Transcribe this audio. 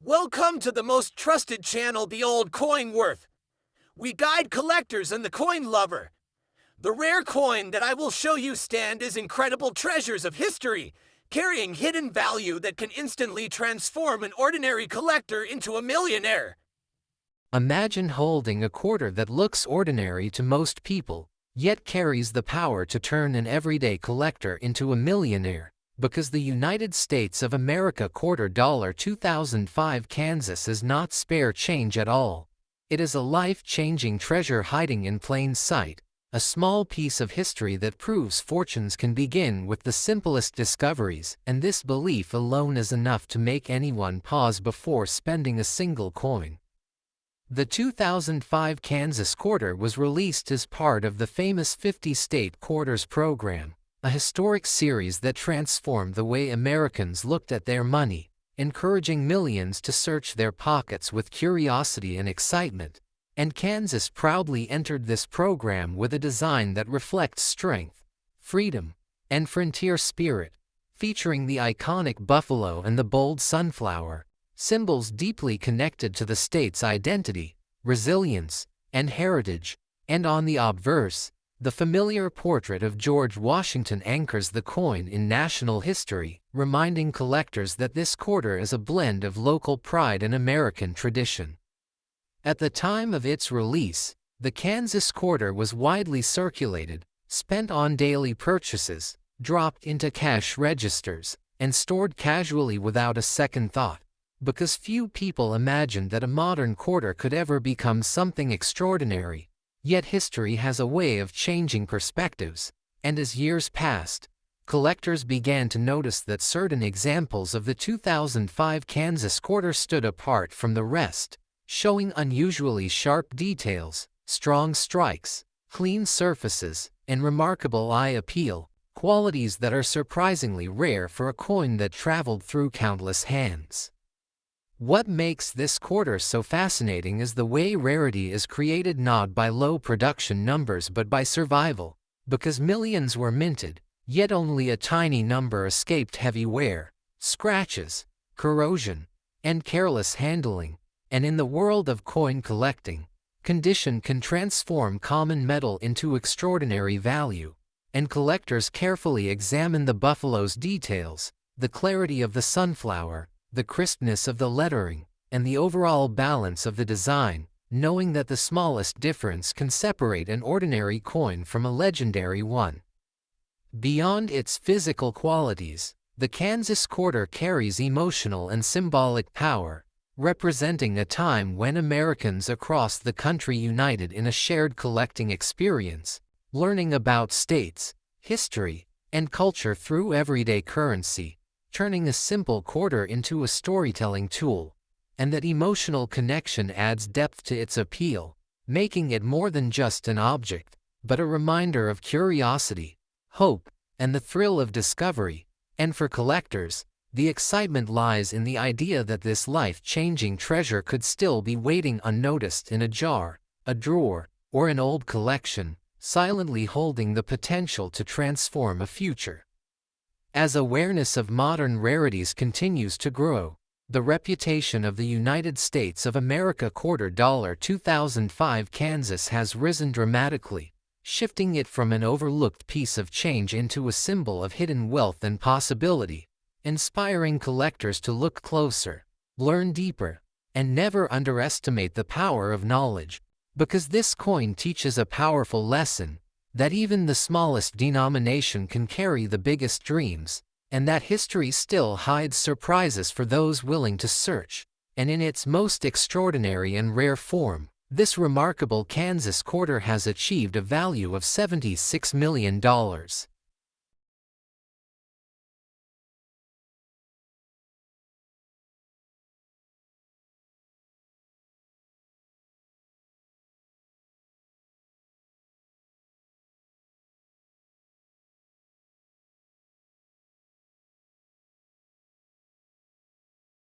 Welcome to the most trusted channel, The Old Coin Worth. We guide collectors and the coin lover. The rare coin that I will show you stand is incredible treasures of history, carrying hidden value that can instantly transform an ordinary collector into a millionaire. Imagine holding a quarter that looks ordinary to most people, yet carries the power to turn an everyday collector into a millionaire. Because the United States of America quarter dollar 2005 Kansas is not spare change at all. It is a life-changing treasure hiding in plain sight, a small piece of history that proves fortunes can begin with the simplest discoveries, and this belief alone is enough to make anyone pause before spending a single coin. The 2005 Kansas quarter was released as part of the famous 50-state quarters program, a historic series that transformed the way Americans looked at their money, encouraging millions to search their pockets with curiosity and excitement. And Kansas proudly entered this program with a design that reflects strength, freedom, and frontier spirit, featuring the iconic buffalo and the bold sunflower, symbols deeply connected to the state's identity, resilience, and heritage. And on the obverse, the familiar portrait of George Washington anchors the coin in national history, reminding collectors that this quarter is a blend of local pride and American tradition. At the time of its release, the Kansas quarter was widely circulated, spent on daily purchases, dropped into cash registers, and stored casually without a second thought, because few people imagined that a modern quarter could ever become something extraordinary. Yet history has a way of changing perspectives, and as years passed, collectors began to notice that certain examples of the 2005 Kansas quarter stood apart from the rest, showing unusually sharp details, strong strikes, clean surfaces, and remarkable eye appeal, qualities that are surprisingly rare for a coin that traveled through countless hands. What makes this quarter so fascinating is the way rarity is created not by low production numbers but by survival. Because millions were minted, yet only a tiny number escaped heavy wear, scratches, corrosion, and careless handling. And in the world of coin collecting, condition can transform common metal into extraordinary value, and collectors carefully examine the buffalo's details, the clarity of the sunflower, the crispness of the lettering, and the overall balance of the design, knowing that the smallest difference can separate an ordinary coin from a legendary one. Beyond its physical qualities, the Kansas quarter carries emotional and symbolic power, representing a time when Americans across the country united in a shared collecting experience, learning about states, history, and culture through everyday currency, turning a simple quarter into a storytelling tool. And that emotional connection adds depth to its appeal, making it more than just an object, but a reminder of curiosity, hope, and the thrill of discovery. And for collectors, the excitement lies in the idea that this life-changing treasure could still be waiting unnoticed in a jar, a drawer, or an old collection, silently holding the potential to transform a future. As awareness of modern rarities continues to grow, the reputation of the United States of America quarter dollar 2005 Kansas has risen dramatically, shifting it from an overlooked piece of change into a symbol of hidden wealth and possibility, inspiring collectors to look closer, learn deeper, and never underestimate the power of knowledge, because this coin teaches a powerful lesson, that even the smallest denomination can carry the biggest dreams, and that history still hides surprises for those willing to search. And in its most extraordinary and rare form, this remarkable Kansas quarter has achieved a value of $76 million.